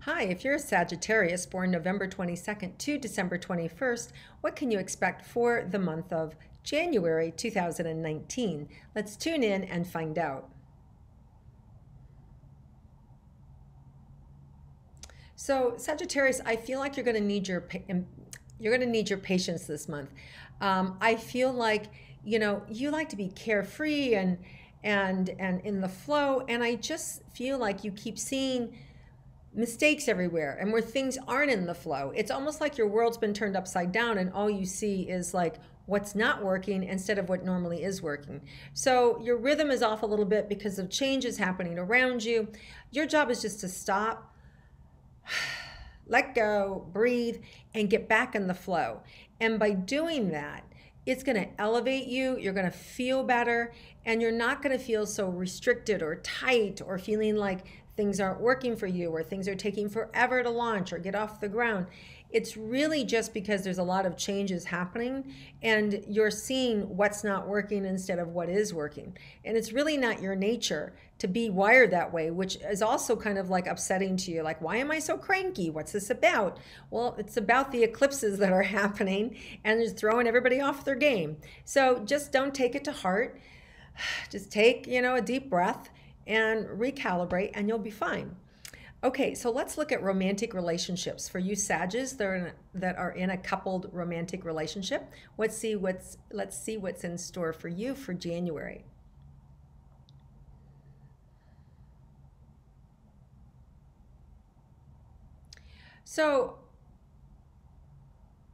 Hi, if you're a Sagittarius born November 22nd to December 21st, what can you expect for the month of January 2019? Let's tune in and find out. So, Sagittarius, I feel like you're going to need your patience this month. I feel like, you like to be carefree and in the flow, and I just feel like you keep seeing mistakes everywhere and where things aren't in the flow. It's almost like your world's been turned upside down and all you see is like what's not working instead of what normally is working. So your rhythm is off a little bit because of changes happening around you. Your job is just to stop, let go, breathe, and get back in the flow. And by doing that, it's going to elevate you. You're going to feel better, and you're not going to feel so restricted or tight or feeling like things aren't working for you or things are taking forever to launch or get off the ground. It's really just because there's a lot of changes happening and you're seeing what's not working instead of what is working. And it's really not your nature to be wired that way, which is also kind of like upsetting to you. Like, why am I so cranky? What's this about? Well, it's about the eclipses that are happening and just throwing everybody off their game. So just don't take it to heart. Just take, a deep breath and recalibrate and you'll be fine. Okay, so let's look at romantic relationships. For you Sages that are in a coupled romantic relationship, let's see what's in store for you for January. So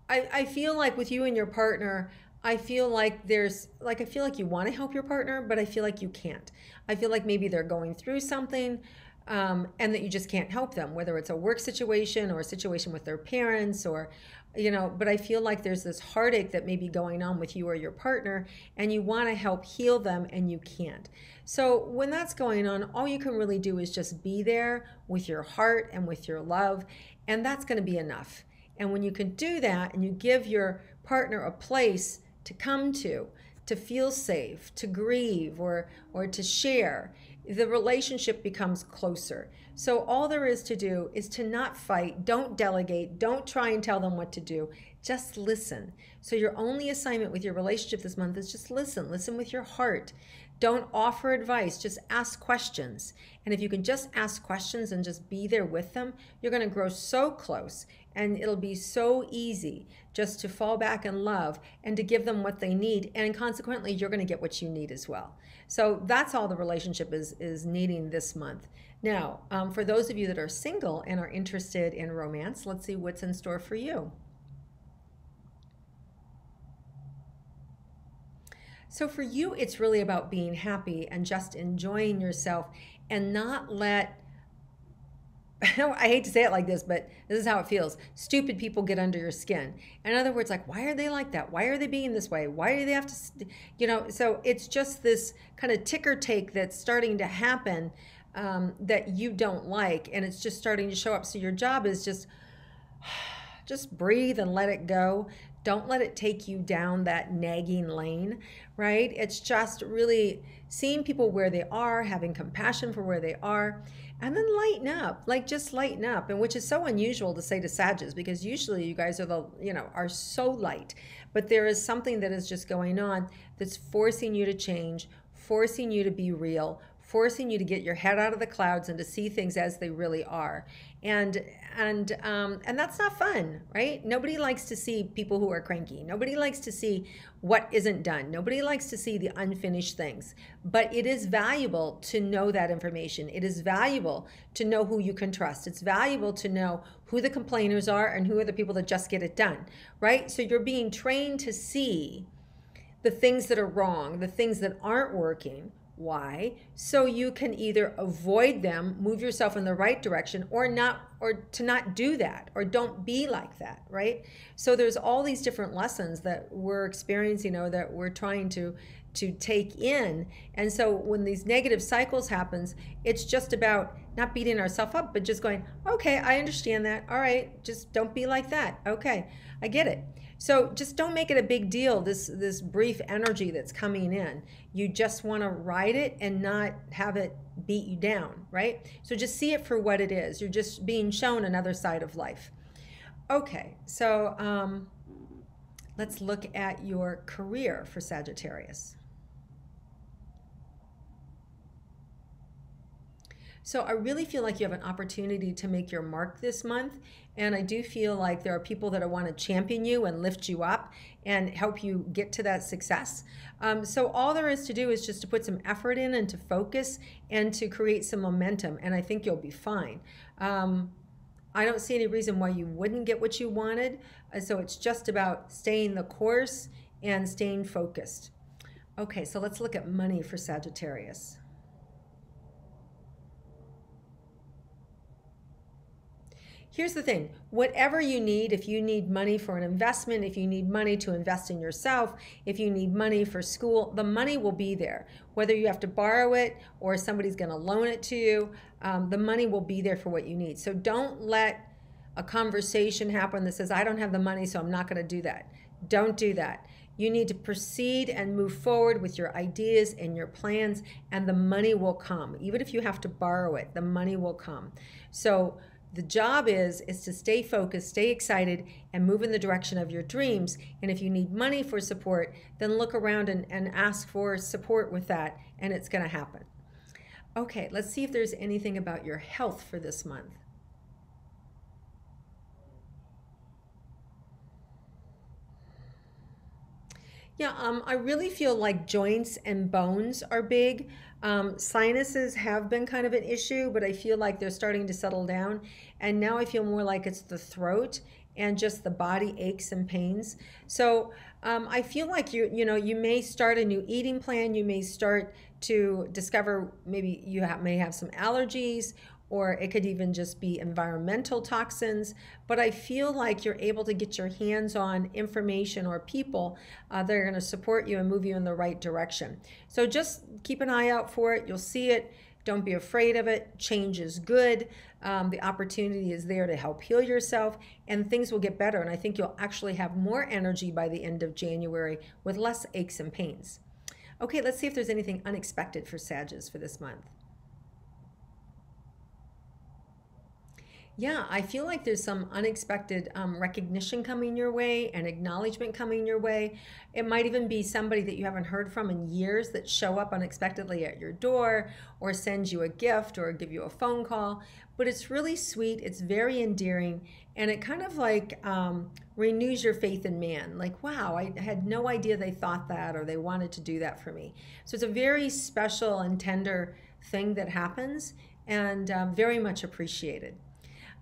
I feel like with you and your partner, I feel like I feel like you want to help your partner, but I feel like you can't. I feel like maybe they're going through something, and that you just can't help them, whether it's a work situation or a situation with their parents but I feel like there's this heartache that may be going on with you or your partner, and you want to help heal them and you can't. So when that's going on, all you can really do is just be there with your heart and with your love, and that's going to be enough. And when you can do that and you give your partner a place to come to feel safe, to grieve or to share, the relationship becomes closer. So all there is to do is to not fight, don't delegate, don't try and tell them what to do, just listen. So your only assignment with your relationship this month is just listen with your heart. Don't offer advice, just ask questions. And if you can just ask questions and just be there with them, you're going to grow so close and it'll be so easy just to fall back in love and to give them what they need. And consequently, you're going to get what you need as well. So that's all the relationship is needing this month. Now, for those of you that are single and are interested in romance, let's see what's in store for you. So for you, it's really about being happy and just enjoying yourself and not let, I hate to say it like this, but this is how it feels. Stupid people get under your skin. In other words, like, why are they like that? Why are they being this way? Why do they have to, so it's just this kind of ticker take that's starting to happen that you don't like, and it's just starting to show up. So your job is just breathe and let it go. Don't let it take you down that nagging lane, right? It's just really seeing people where they are, having compassion for where they are, and then lighten up, like just lighten up. And which is so unusual to say to Sages, because usually you guys are so light, but there is something that is just going on that's forcing you to change, forcing you to be real, forcing you to get your head out of the clouds and to see things as they really are. And that's not fun, right? Nobody likes to see people who are cranky. Nobody likes to see what isn't done. Nobody likes to see the unfinished things. But it is valuable to know that information. It is valuable to know who you can trust. It's valuable to know who the complainers are and who are the people that just get it done, right? So you're being trained to see the things that are wrong, the things that aren't working. Why? So you can either avoid them, move yourself in the right direction, or to not do that, or don't be like that, right? So there's all these different lessons that we're experiencing, that we're trying to take in. And so when these negative cycles happens, it's just about not beating ourselves up, but just going, okay, I understand that. All right, just don't be like that. Okay, I get it. So just don't make it a big deal, this brief energy that's coming in. You just want to ride it and not have it beat you down, right? So just see it for what it is. You're just being shown another side of life. Okay, so let's look at your career for Sagittarius. So I really feel like you have an opportunity to make your mark this month. And I do feel like there are people that want to champion you and lift you up and help you get to that success. So all there is to do is just to put some effort in and to focus and to create some momentum. And I think you'll be fine. I don't see any reason why you wouldn't get what you wanted. So it's just about staying the course and staying focused. Okay, so let's look at money for Sagittarius. Here's the thing, whatever you need, if you need money for an investment, if you need money to invest in yourself, if you need money for school, the money will be there. Whether you have to borrow it or somebody's going to loan it to you, the money will be there for what you need. So don't let a conversation happen that says, I don't have the money, so I'm not going to do that. Don't do that. You need to proceed and move forward with your ideas and your plans, and the money will come. Even if you have to borrow it, the money will come. So the job is to stay focused, stay excited, and move in the direction of your dreams. And if you need money for support, then look around and ask for support with that, and it's going to happen. Okay, let's see if there's anything about your health for this month. Yeah, I really feel like joints and bones are big. Sinuses have been kind of an issue, but I feel like they're starting to settle down. And now I feel more like it's the throat and just the body aches and pains. So I feel like you may start a new eating plan. You may start to discover maybe you may have some allergies, or it could even just be environmental toxins. But I feel like you're able to get your hands on information or people that are going to support you and move you in the right direction. So just keep an eye out for it. You'll see it. Don't be afraid of it. Change is good. The opportunity is there to help heal yourself, and things will get better. And I think you'll actually have more energy by the end of January with less aches and pains. Okay, let's see if there's anything unexpected for Sagittarius for this month. Yeah, I feel like there's some unexpected recognition coming your way and acknowledgement coming your way. It might even be somebody that you haven't heard from in years that show up unexpectedly at your door or send you a gift or give you a phone call. But it's really sweet, it's very endearing, and it kind of like renews your faith in man. Like, wow, I had no idea they thought that or they wanted to do that for me. So it's a very special and tender thing that happens, and very much appreciated.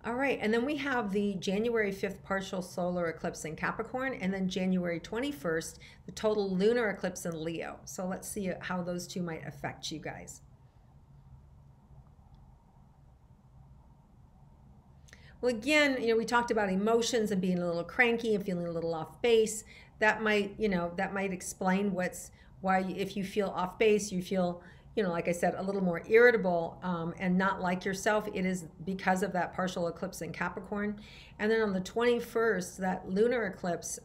All right, and then we have the January 5th partial solar eclipse in Capricorn, and then January 21st, the total lunar eclipse in Leo. So let's see how those two might affect you guys. Well, again, we talked about emotions and being a little cranky and feeling a little off base. That might, that might explain why if you feel off base, you feel, like I said, a little more irritable and not like yourself. It is because of that partial eclipse in Capricorn. And then on the 21st, that lunar eclipse,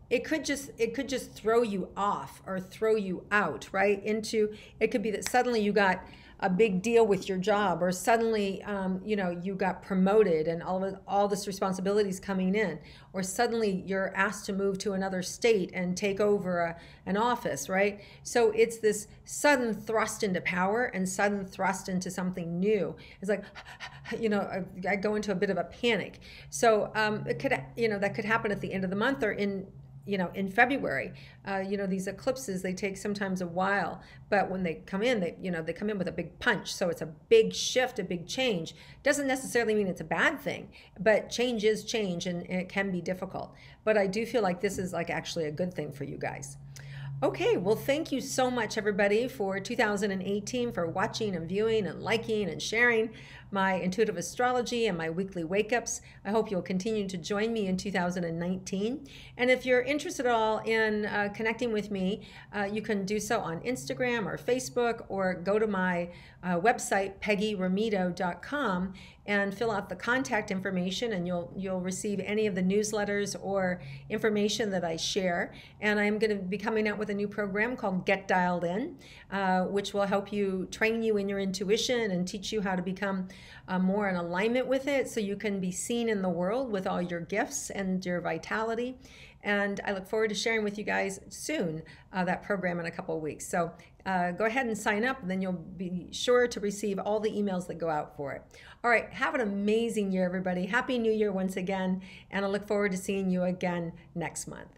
it could just throw you off or throw you out, right? It could be that suddenly you got a big deal with your job, or suddenly, you got promoted and all this responsibilities coming in, or suddenly you're asked to move to another state and take over an office, right? So it's this sudden thrust into power and sudden thrust into something new. It's like, I go into a bit of a panic. So it could, that could happen at the end of the month or in February. These eclipses, they take sometimes a while, but when they come in, they come in with a big punch. So it's a big shift, a big change. Doesn't necessarily mean it's a bad thing, but change is change, and it can be difficult. But I do feel like this is like actually a good thing for you guys. Okay, well, thank you so much, everybody, for 2018, for watching and viewing and liking and sharing. my intuitive astrology and my weekly wake-ups. I hope you'll continue to join me in 2019. And if you're interested at all in connecting with me, you can do so on Instagram or Facebook, or go to my website, peggyrometo.com, and fill out the contact information, and you'll receive any of the newsletters or information that I share. And I'm going to be coming out with a new program called Get Dialed In, which will help you, train you in your intuition and teach you how to become more in alignment with it, so you can be seen in the world with all your gifts and your vitality. And I look forward to sharing with you guys soon that program in a couple of weeks. So go ahead and sign up, and then you'll be sure to receive all the emails that go out for it. All right, have an amazing year, everybody. Happy New Year once again, and I look forward to seeing you again next month.